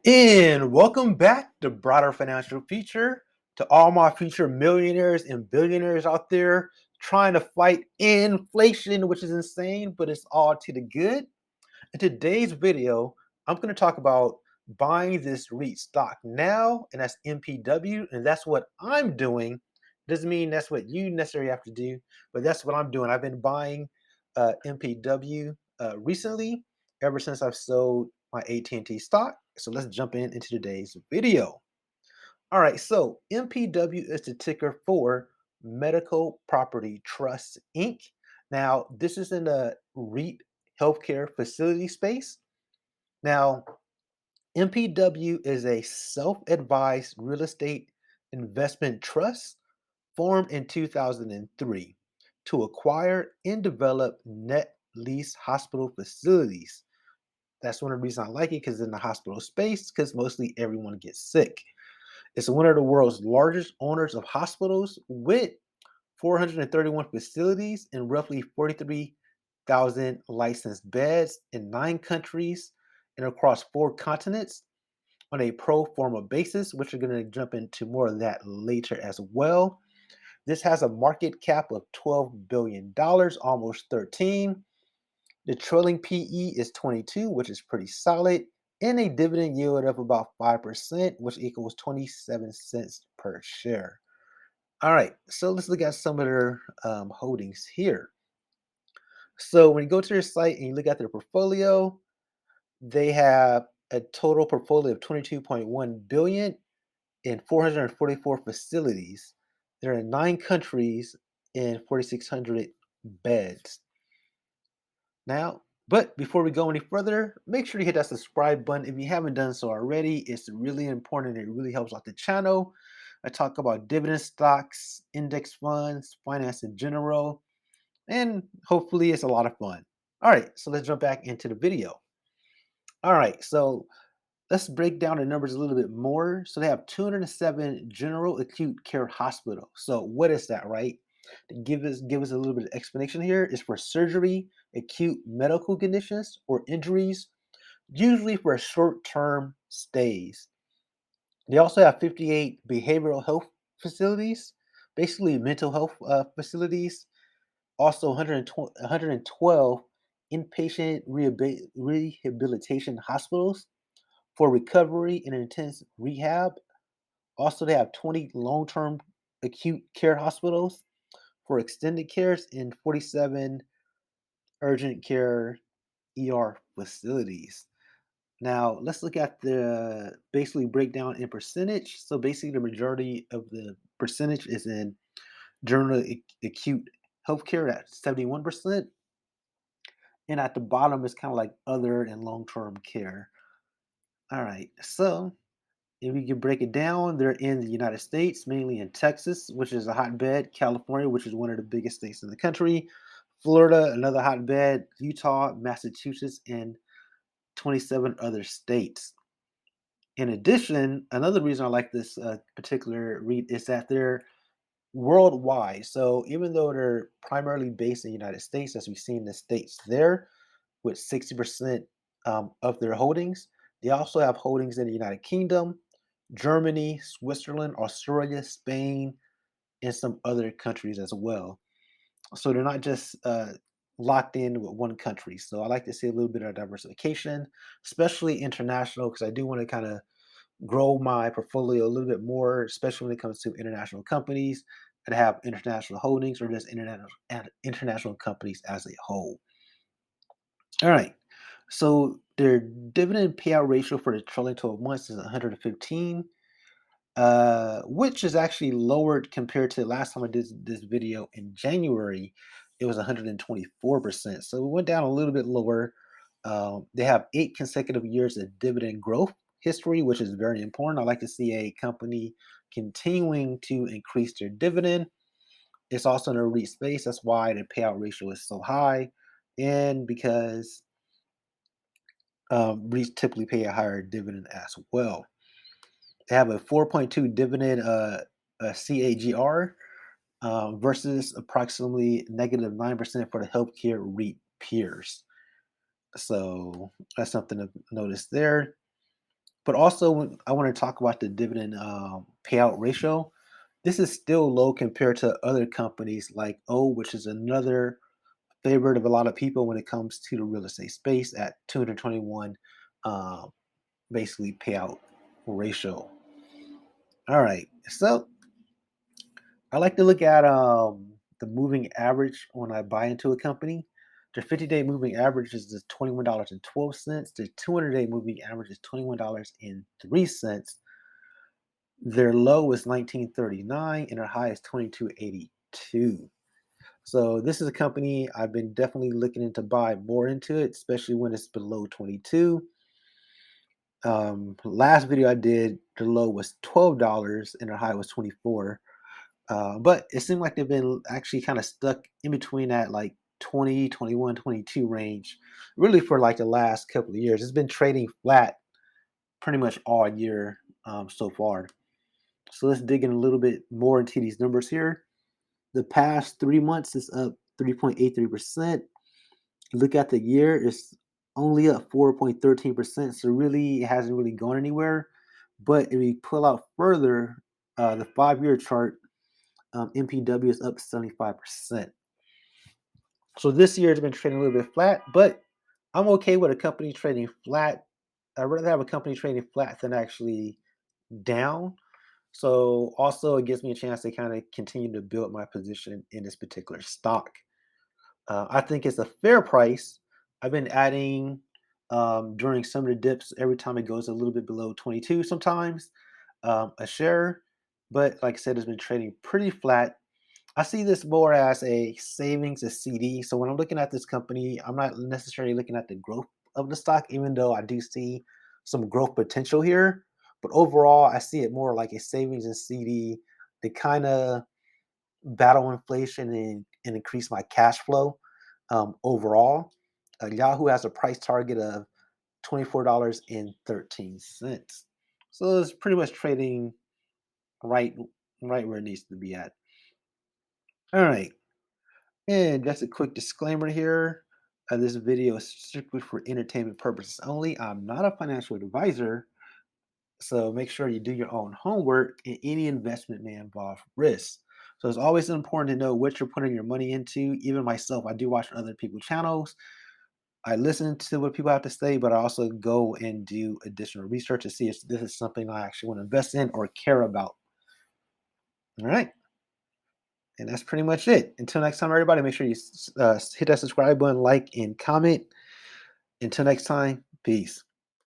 And welcome back to Broader Financial Future, to all my future millionaires and billionaires out there trying to fight inflation, which is insane, but it's all to the good. In today's video, I'm going to talk about buying this REIT stock now, and that's MPW, and that's what I'm doing. Doesn't mean that's what you necessarily have to do, but that's what I'm doing. I've been buying MPW recently, ever since I've sold my AT&T stock. So let's jump into today's video. All right, so MPW is the ticker for Medical Property Trust Inc. Now, this is in the REIT healthcare facility space. Now, MPW is a self advised real estate investment trust formed in 2003 to acquire and develop net lease hospital facilities. That's one of the reasons I like it because in the hospital space, because mostly everyone gets sick. It's one of the world's largest owners of hospitals with 431 facilities and roughly 43,000 licensed beds in 9 countries and across 4 continents on a pro forma basis, which we're going to jump into more of that later as well. This has a market cap of $12 billion, almost 13. The trailing PE is 22, which is pretty solid, and a dividend yield of about 5%, which equals 27 cents per share. All right, so let's look at some of their holdings here. So when you go to their site and you look at their portfolio, they have a total portfolio of 22.1 billion in 444 facilities. They're in 9 countries and 4,600 beds. Now, but before we go any further, make sure to hit that subscribe button if you haven't done so already. It's really important. It really helps out the channel. I talk about dividend stocks, index funds, finance in general, and hopefully it's a lot of fun. All right, so let's jump back into the video. All right, so let's break down the numbers a little bit more. So they have 207 general acute care hospitals. So what is that, right? To give us a little bit of explanation here is for surgery, acute medical conditions, or injuries, usually for short-term stays. They also have 58 behavioral health facilities, basically mental health facilities. Also 112 inpatient rehabilitation hospitals for recovery and intense rehab. Also, they have 20 long term acute care hospitals for extended cares and 47 urgent care ER facilities. Now, let's look at the basically breakdown in percentage. So, basically, the majority of the percentage is in general acute healthcare at 71%. And at the bottom is kind of like other and long term care. All right. So, if we can break it down, they're in the United States, mainly in Texas, which is a hotbed, California, which is one of the biggest states in the country, Florida, another hotbed, Utah, Massachusetts, and 27 other states. In addition, another reason I like this particular REIT is that they're worldwide. So even though they're primarily based in the United States, as we've seen the states there, with 60% of their holdings, they also have holdings in the United Kingdom, Germany, Switzerland, Australia, Spain, and some other countries as well. So they're not just locked in with one country. So I like to see a little bit of diversification, especially international, because I do want to kind of grow my portfolio a little bit more, especially when it comes to international companies and have international holdings or just international companies as a whole. All right. So their dividend payout ratio for the trailing 12 months is 115, which is actually lowered compared to the last time I did this video in January. It was 124%. So it went down a little bit lower. They have 8 consecutive years of dividend growth history, which is very important. I like to see a company continuing to increase their dividend. It's also in a REIT space. That's why the payout ratio is so high. And because REITs typically pay a higher dividend as well. They have a 4.2 dividend CAGR versus approximately negative 9% for the healthcare REIT peers. So that's something to notice there. But also, I want to talk about the dividend payout ratio. This is still low compared to other companies like O, which is another favorite of a lot of people when it comes to the real estate space at 221, um, basically payout ratio. All right, so I like to look at the moving average when I buy into a company. The 50-day moving average is the $21.12. The 200-day moving average is $21.03. Their low is 1939 and their high is 2282. So this is a company I've been definitely looking into buy more into it, especially when it's below 22. Last video I did, the low was $12 and the high was 24. But it seemed like they've been actually kind of stuck in between that like 20, 21, 22 range, really for like the last couple of years. It's been trading flat pretty much all year so far. So let's dig in a little bit more into these numbers here. The past 3 months is up 3.83%. Look at the year, it's only up 4.13%. So really, it hasn't really gone anywhere. But if we pull out further, the 5-year chart, MPW is up 75%. So this year it's been trading a little bit flat, but I'm okay with a company trading flat. I'd rather have a company trading flat than actually down. So also it gives me a chance to kind of continue to build my position in this particular stock. I think it's a fair price. I've been adding during some of the dips every time it goes a little bit below 22 sometimes a share. But like I said, it's been trading pretty flat. I see this more as a savings, a CD. So when I'm looking at this company, I'm not necessarily looking at the growth of the stock, even though I do see some growth potential here. But overall, I see it more like a savings and CD to kind of battle inflation and increase my cash flow overall. Yahoo has a price target of $24.13. So it's pretty much trading right right where it needs to be at. All right. And just a quick disclaimer here. This video is strictly for entertainment purposes only. I'm not a financial advisor, so make sure you do your own homework, and any investment may involve risk. So it's always important to know what you're putting your money into. Even myself, I do watch other people's channels. I listen to what people have to say, but I also go and do additional research to see if this is something I actually want to invest in or care about. All right. And that's pretty much it. Until next time, everybody, make sure you hit that subscribe button, like, and comment. Until next time, peace.